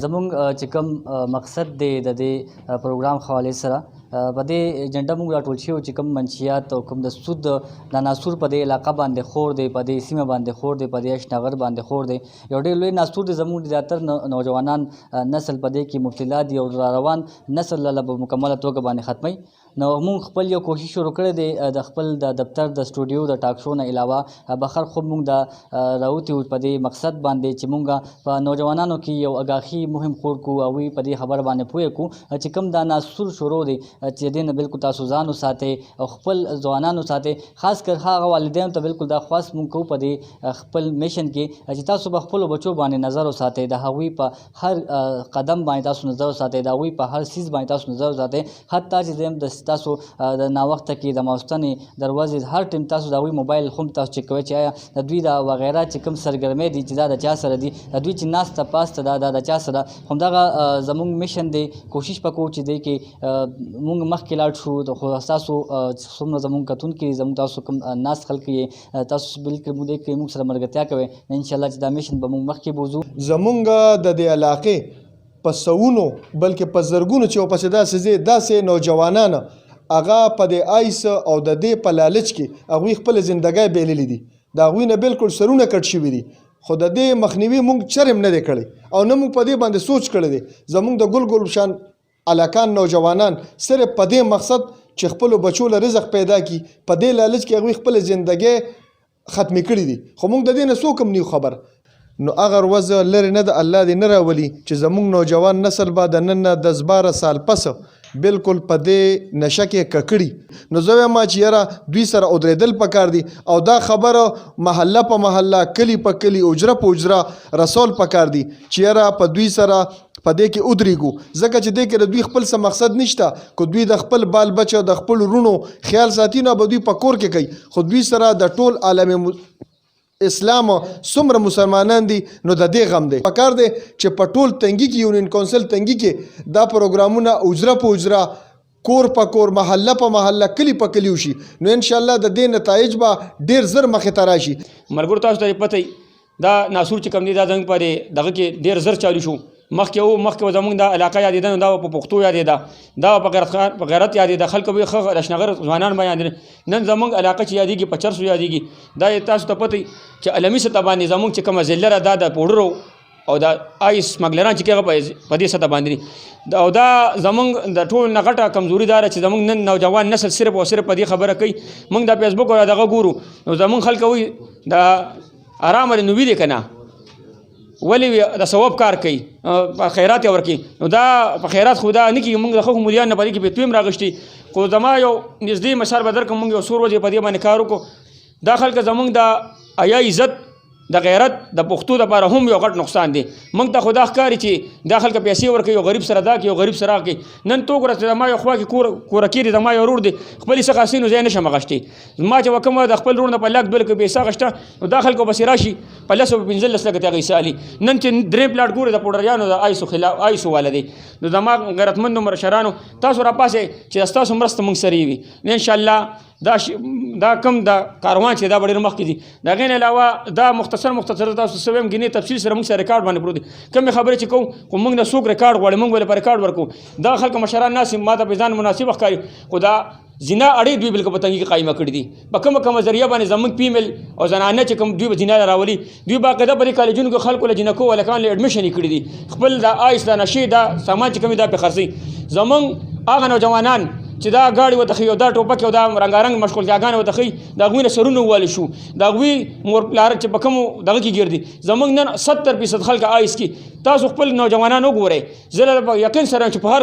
زمونږ چې کوم مقصد دی د دې پروګرام حوالې سره په دې ایجنډا موږ راټول شوي چې کوم منشیات او کوم د سود د ناسور په دې علاقه باندې خور دی، په دې سیمه باندې خور دی، په دې هشتنگر باندې خور دی. یو ډېر لوی ناسور دی. زموږ زیاتر نوجوانان نسل په دې کې مبتلا دي او را روان نسل له په مکمله توګه باندې ختموي. نو موږ خپل یو کوشش شروع کړی دی د خپل د دفتر د سټوډیو د ټاک شو نه علاوه بخر خو موږ د راوتي په دې مقصد باندې چې موږ په نوجوانانو کې یو اګاخي مهم خور کو او په دې خبر باندې پوهه کو چې کوم دا ناسور شروع دی چې دې نه بالکل تاسو ځان وساتئ او خپل ځوانان وساتئ. خاص کر هغه والدین ته بالکل دا خاص موږ کوو په دې خپل میشن کې چې تاسو په خپلو بچو باندې نظر وساتئ، د هغوی په هر قدم باندې تاسو نظر وساتئ، د هغوی په هر څیز باندې تاسو نظر وساتئ. حتی چې د تاسو د ناوخته کې د ماوستنې دروازې هر ټیم تاسو د هغوی موبایل هم تاسو چک کوئ چې آیا د دوی د وغیره چې کوم سرګرمۍ دي چې دا د چا سره دي، د دوی چې ناسته پاسته دا د چا سره. همدغه زموږ میشن دی. کوشش وکړو چې دی کې موږ مخکې لاړ شو. خو ستاسو څومره زموږ کتونکي زموږ تاسو کوم ناست خلک یې تاسو بالکل موږ دې کې موږ سره ملګرتیا کوئ. انشاءالله چې دا میشن به موږ مخکې بوځو. زموږ د دې علاقې په سوونو بلکې په زرګونو چې ورپسې داسې نوجوانان هغه په دې آیس او د دې په لالچ کې هغوی خپله زندګۍ بایللې دي، د هغوی نه بالکل سرونه کټ شوي دي. خو د دې مخنیوي موږ چرم نه دی کړی او نه موږ په دې باندې سوچ کړی دی. زموږ د ګل شان علاکان نوجوانان صرف په دې مقصد چې خپلو بچو له رزق پیدا کړي په دې لالچ کې هغوی خپله زندګۍ ختمې کړي دي. خو موږ د دې نه څوک هم نه یو خبر. نو هغه ورځ لرې نه ده، الله دې نه راولي چې زموږ نوجوان نسل به د نن نه 10-12 سال پس بالکل په دې نشه کې ککړي. نو زه وایم چې یاره دوی سره ودرېدل پکار دي او دا خبره محله په محله، کلی په کلی، اجره په اجره رسول پکار دي چې یاره په دوی سره په دې کې ودرېږو. ځکه چې دې کې د دوی خپل څه مقصد نشته. که دوی د خپل بال بچه د خپل وروڼو خیال ساتي نو به دوی په کور کې کوي. خو دوی سره د ټول عالم اسلام څومره مسلمانان دي نو د دې غم دی. پکار دی چې په ټول تنګي کې یونین کونسل تنګي کې دا پروګرامونه اجره په اجره، کور په کور، محله په محله، کلی په کلی وشي. نو انشاءالله د دې نتایج به ډېر زر مخې ته راشي. ملګرو تاسو ته پته دا ناسور چې کوم دی دا زموږ په دغه کې ډېر زر چالو شو. مخکې زموږ دا علاقه یادېده نو دا په پښتو یادېده، دا په غیرت یادېده، خلکو به ښه هشتنگر ځوانان به یادېده. نن زموږ علاقه چې یادېږي په چرسو یادېږي. دا تاسو ته پته چې علمي سطح باندې زموږ چې کومه ذلره دا د پوډرو او د آیس سمګلران چې هغه په دې سطح باندې دي. او دا زموږ د ټول نه غټه کمزوري دا چې زموږ نن نوجوان نسل صرف او صرف په دې خبره کوي. موږ د فیسبوک او دغه ګورو نو زموږ خلک وایي دا آرام لري نو وی دی که نه ولې د ثواب کار کوي په خیرات یې ورکوي. نو دا په خیرات خو دا نه کېږي. موږ د خلکو مولیان نه په دې کې پیتویم راغشتي. خو زما یو نږدې مثال به درکړم. موږ یو څو ورځې په دې باندې کار وکړو. دا خلک زموږ د حیا عزت د غیرت د پښتو دپاره هم یو غټ نقصان دی. موږ ته خو دا ښکاري چې دا خلک پیسې ورکوي، یو غریب سره دا کوي، یو غریب سره هغه کوي. نن تو ګوره چې زما یو خوا کې کورکي دی، زما یو ورور دی، خپلې څه خاصې نو زه یې نشم اخیستی. زما چې کومه د خپل ورور نه په 1,00,000 کې پیسه اخیسته نو دا خلکو پسې راشي په 15 لکه ته هغه حصه علي. نن چې 3 پلاټ ګورې د پوډریانو د آیسو والا دی. نو زما غیرتمندو مشرانو تاسو راپاسئ چې ستاسو مرسته موږ سره وي. انشاءالله دا کم دا کاروان چې دا ډېر مخکې دي. د هغې نه علاوه دا مختصر تاسو څه ویم ګینې تفصیل سره موږ سره ریکارډ باندې پروت دي. کومې خبرې چې کوو خو موږ نه څوک ریکارډ غواړي، موږ ولې په ریکارډ ورکوو. دا خلک مشران ناست ما ته په ځان مناسب ښکاري. خو دا زنا اړې دوی بالکل په تنګي کې قایمه کړي دي. په کومه ذریعه باندې زموږ فیمیل او زنانه چې کوم دوی به زنا راولي، دوی باقاعده په دې کالجونو کې خلکو له جنکو هلکانو له اډمیشن یې کړي دي. خپل دا آیس دا نشې دا سامان چې کوم دا پې خرڅوي. زموږ هغه نوجوانان چې دا گاډي وتخي او دا ټوپک او دا رنگارنګ مشغولتیاګانې وتخي د هغوی نه سرونه ووالي شو، د هغوی مور پلار چې په کومو دغه کې ګرځي. زموږ نن 70% خلک آیس کې تاسو خپل نوجوانان وګورئ. زه له یقین سره چې په هر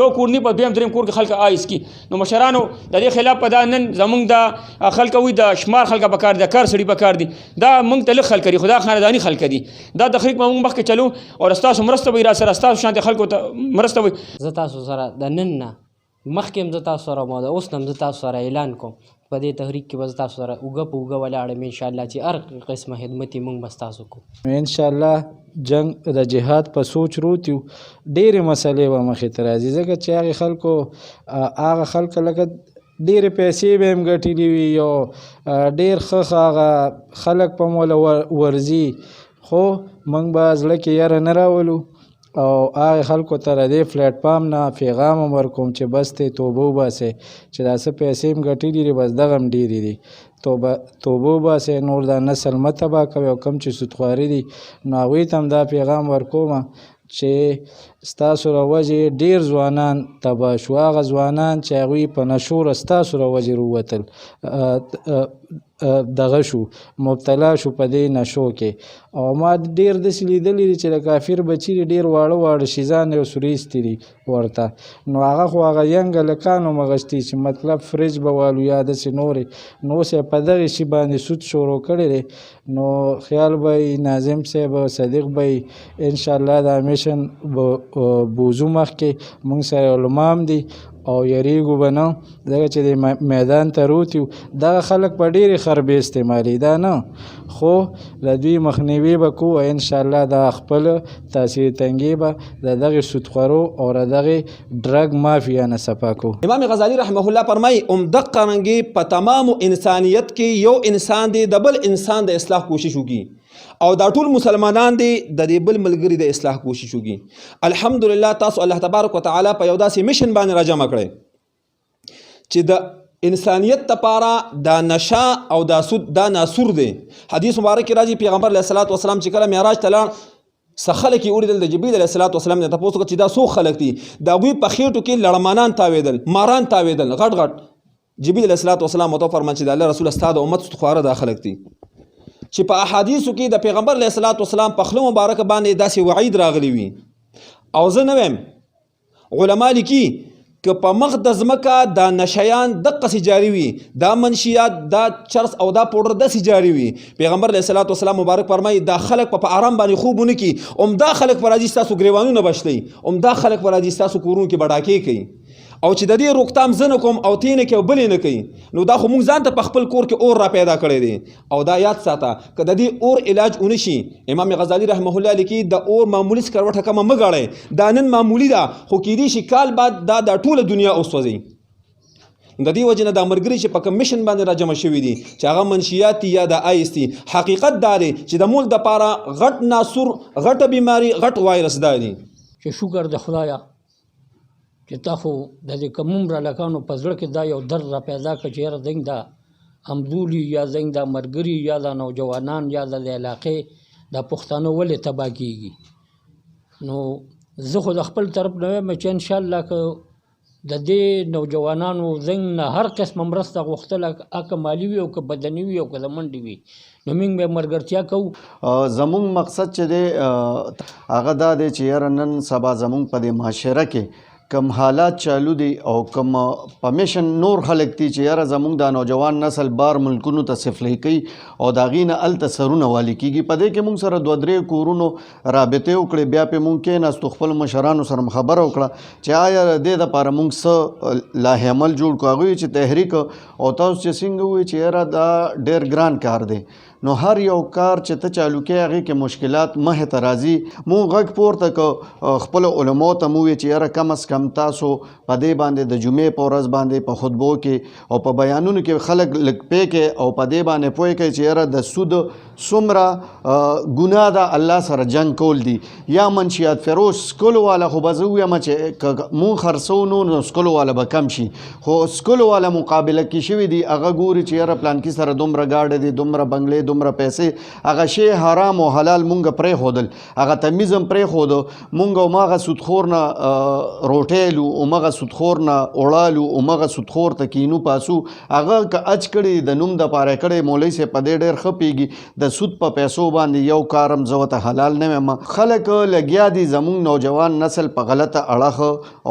یو کور نه په دویم دریم کور کې خلک آیس کې. نو مشرانو د دې خلاف په دا نن زموږ د خلک وي د شمار خلک پکار دي، کار سړي پکار دي. دا موږ ته لږ خلک دي، خو دا خانداني خلک دي. دا تحریک به موږ مخکې چلو او ستاسو مرسته به را سره ستاسو شانتې خلکو ته مرسته وي. زه تاسو سره د نن نه مخکې هم زه تاسو سره ما د اوس نه هم زه تاسو سره اعلان کوم په دې تحریک کې به زه تاسو سره اوږه په اوږه ولاړ یم انشاءالله چې هر قسمه خدمت یې موږ به ستاسو کوو. انشاءالله جنګ د جهاد په سوچ روتیو ډېرې مسلې به مخې ته راځي. ځکه چې هغې خلکو هغه خلک لکه ډېرې پیسې به هم ګټلې وي او ډېر ښه هغه خلک په موله ورځي. خو موږ به زړه کې یاره نه راولو او هغې خلکو ته د دې پلیټفارم نه پیغام هم ورکوم چې بس دی توبه وباسئ چې دا څه پیسې هم ګټلي دي بس دغه هم ډېرې دي توبه وباسئ نور دا نسل مه تباه کوئ او کوم چې سودخواري دي نو هغوی ته هم دا پیغام ورکوم چې ستاسو له وجې ډېر ځوانان تباه شو هغه ځوانان چې هغوی په نشو ستاسو له وجې راووتل دغه شو مبتلا شو په دې نشو کې او ما ډېر داسې لیدلي دي چې د کافر بچي دي ډېر واړه واړه شیزان یو سوري ایستي دي ورته نو هغه خو هغه ینګ هلکان هم اغوستي چې مطلب فریج به والو یا داسې نورې نو اوس یې په دغې شي باندې سود شروع کړی دی نو خیال به یې ناظم صاحب او صدیق به یې انشاءالله دا میشن بوځو مخکې موږ سره علما هم دي او یریږو به نه ځکه چې د میدان ته روتیو دغه خلک په ډېرې خربې استعمالي دا نه خو له دوی مخنیوي به کوو انشاءالله دا خپل تاثیر تنګي به د دغې سودخورو او د دغې ډرګ مافیا نه صفا کوو امام غزالی رحمه الله فرمایي دقه رنګې په تمامو انسانیت کې یو انسان دی د بل انسان د اصلاح کوشش وکړي او دا ټول مسلمانان دي د دې بل ملګري د اصلاح کوشش وکړي الحمدلله تاسو الله تبارک وتعالی په یو داسې میشن باندې راجمع کړئ چې د انسانیت لپاره دا نشه او دا سود دا ناسور دی حدیث مبارک کې راځي پیغمبر علیه الصلاۃ والسلام چې کله معراج ته لاړ څه خلک یې ولیدل د جبریل علیه الصلاۃ والسلام نه تپوس وکړ چې دا څو خلک دي د هغوی په خېټو کې لړمانان تاوېدل ماران تاوېدل غټ غټ جبریل علیه الصلاۃ والسلام ورته وفرمایل چې د الله رسول ستا د امت سودخواره دا خلک دي چې په احادیثو کې د پیغمبر علیه الصلاۃ والسلام په خوله مبارکه باندې داسې وعید راغلی وي او زه نه وایم علما لیکي که په مخ د ځمکه دا نشیان دقسې جاري وي دا منشیات دا چرس او دا پوډر داسې جاري وي پیغمبر علیه الصلاۃ والسلام مبارک فرمایي دا خلک په آرام باندې خوب ونه کي عمده خلک په راځي ستاسو ګریوانونه بشلی عمده خلک په راځي ستاسو کورونو کې بډاکې کوي او چې د دې روکتام زه نه کوم او تی نه کوي او بلې نه کوي نو دا خو موږ ځان ته په خپل کور کې اور را پیدا کړی دی او دا یاد ساته که د دې اور علاج ونه شي امام غزالی رحمه الله لیکي د اور معمولي سکروټه کمه مه ګاړئ دا نن معمولي ده خو کیدای شي کال بعد دا د ټوله دنیا وسوځي د دې وجه نه دا ملګري چې په کمیشن باندې راجمع شوي دي چې هغه منشیات دي یا د آیس دي حقیقت دا دی چې د ملک دپاره غټ ناسور غټه بیماري غټ وایرس دا دي چې شکر د خدایه چې تا خو د دې کموم را لکانو په زړه کې دا یو درد را پیدا کړ چې یاره زنګ دا همزولي یا زنګ دا ملګري یا دا نوجوانان یا د علاقې دا پښتانه ولې تباه کېږي نو زه خو د خپل طرف نه وایم چې انشاءالله که د دې نوجوانانو زنګ نه هر قسمه مرسته غوښتله که مالي وي او که بدني وي او که د منډې وي نو موږ به ملګرتیا کوو زمونږ مقصد چې دی هغه دا دی چې یاره نن سبا زمونږ په دې معاشره کې کم حالات چالو دي او کم پمیشن نور خلک دي چې یاره زمونږ دا نوجوان نسل بار ملکونو ته سفلی کوي او د هغې نه هلته سرونه والي کېږي په دې کې مونږ سره 2-3 کورونو رابطې وکړې بیا پې مونږ کېناستو خپل مشرانو سره خبره وکړه چې آیا د دې دپاره مونږ څه لاهې عمل جوړ کړو هغوی چې تحریک او تاسو چې څنګه ووایي چې یاره دا ډېر ګران کار دی نو هر یو کار چې ته چالو کې هغې کې مشکلات مخې ته راځي مونږ غږ پورته که خپلو علماو ته مو ووایي چې یاره کم از کم تاسو په دې باندې د جمعې په ورځ باندې په خطبو کې او په بیانونو کې خلک لږ پې کې او په دې باندې پوه کوي چې یاره د سود څومره ګناه ده الله سره جنګ کول دي یا منشیات فروش سکلو والا خو به زه ووایم چې مونږ خرڅو نو سکلو والا به کم شي خو سکلو والا مقابله کې شوي دي هغه ګوري چې یاره پلانکي سره دومره ګاډه دي دومره بنګلې دومره پیسې هغه شی حرام او حلال مونږ پرېښودل هغه تمیز هم پرېښودو مونږ هماغه سودخور نه روټیلو هماغه سودخور نه وړالو هماغه سودخور ته کینو پاسو هغه که اچ کړي د نوم دپاره کړی مولوي صاحب په دې ډېر ښه پوهېږي د سود په پیسو باندې یو کارم زه ورته حلال نه وایم خلک لګیا دي زمونږ نوجوان نسل په غلطه اړخ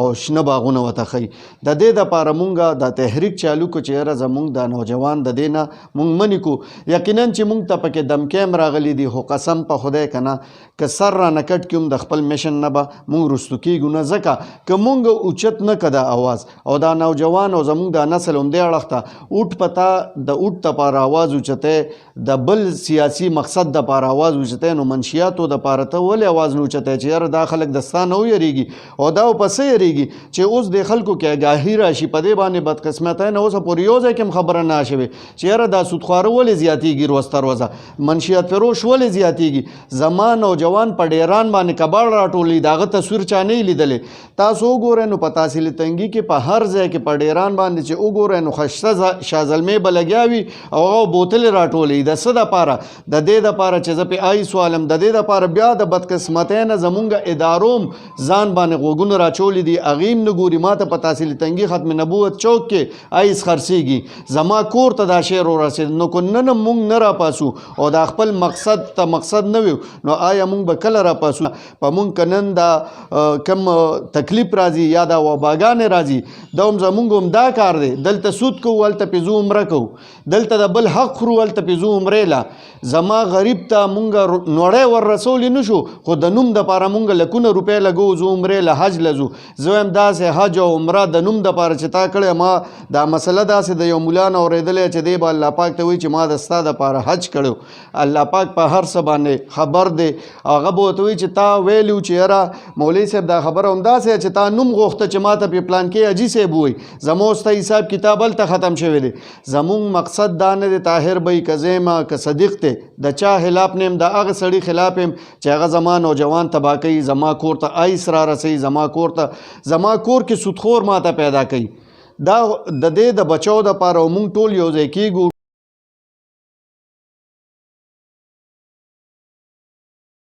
او شنه باغونه ورته ښیي د دې دپاره مونږ دا تحریک چالو کړو چې یاره زمونږ دا نوجوان د دې نه مونږ منې کړو یقینا چې مونږ ته پکې دمکې هم راغلي دي خو قسم په خدای که نه که سر را نه کټ کړي هم د خپل میشن نه به مونږ رستو کېږو نه ځکه که مونږ اوچت نه که دا اواز او دا نوجوان او زمونږ دا نسل همدې اړخ ته اوټ پتا د اوټ دپاره اواز اوچتی د بل سیاسي مقصد دپاره اواز اوچتی نو منشیاتو دپاره ته ولې اواز نه اوچتی چې یاره دا خلک د ستا نه ویرېږي او دا په څه یېرېږي چې اوس د خلکو کې آګاهي راشي په دې باندې بدقسمتی نه اوسه پورې یو ځای کې هم خبره نه شوې چې یاره دا سودخواره ولې زیاتېږي روسته دروازه. منشیات فروش ولې زیاتیږي؟ زما نوجوان په ډیران باندې کباړ راټولي، د هغه تصویر چا نه لیدلی. تاسو وګورئ نو په تحصیل تنګي کې په هر ځای کې په ډیران باندې چې وګورئ نو ښایسته شازلمې به لګیا وي او هغه بوتلې راټولي. د څه دپاره؟ د دې دپاره چې زه پې آیس والم، د دې دپاره بیا د بدقسمتۍ نه زمونږ اداروم ځان باندې غوږونه راچولی دي، هغې هم نه ګوري. ما ته په تحصیل تنګي ختم نبوت چوک کې آیس خرڅېږي، زما کور ته دا شعر ورسېد. نو که نن موږ نه راپاسو او دا خپل مقصد ته مقصد نه وي نو آیا موږ به کله راپاسو؟ په موږ که نن دا کم تکلیف راځي یا دا وباګانې راځي، دا هم زمونږ هم دا کار دی. دلته سود کوو، هلته پې ځو عمره کوو، دلته د بل حق خورو، هلته پې ځو عمرې له. زما غریب ته مونږ نوړی ور رسولی نه شو، خو د نوم دپاره مونږ لکونه روپۍ لګوو، ځو عمرې له حج له ځو. زه وایم داسې حج او عمره د نوم دپاره چې تا کړی، ما دا مسله داسې د یو ملا نه اورېدلی چې دی به الله پاک ته وایي چې ما د ستا دپاره حج کړی. الله پاک په هر څه باندې خبر دی. هغه به ورته وایي چې تا ویلي چې یاره مولوي صاحب دا خبره همداسې چې تا نوم غوښته چې ما ته پې پلانکې حاجي صاحب ووایي، زما ستا حساب کتاب هلته ختم شوی دی. زمونږ مقصد دا نه دی طاهر بی که زیمه که صدیق دی، د چا خلاف نه یم، د هغه سړي خلاف یم چې هغه زما نوجوان تباه کوي، زما کور ته آیس را رسوي، زما کور کې سودخور ما ته پیدا کوي. دا د دې د بچو دپاره مونږ ټول یو ځای کېږو،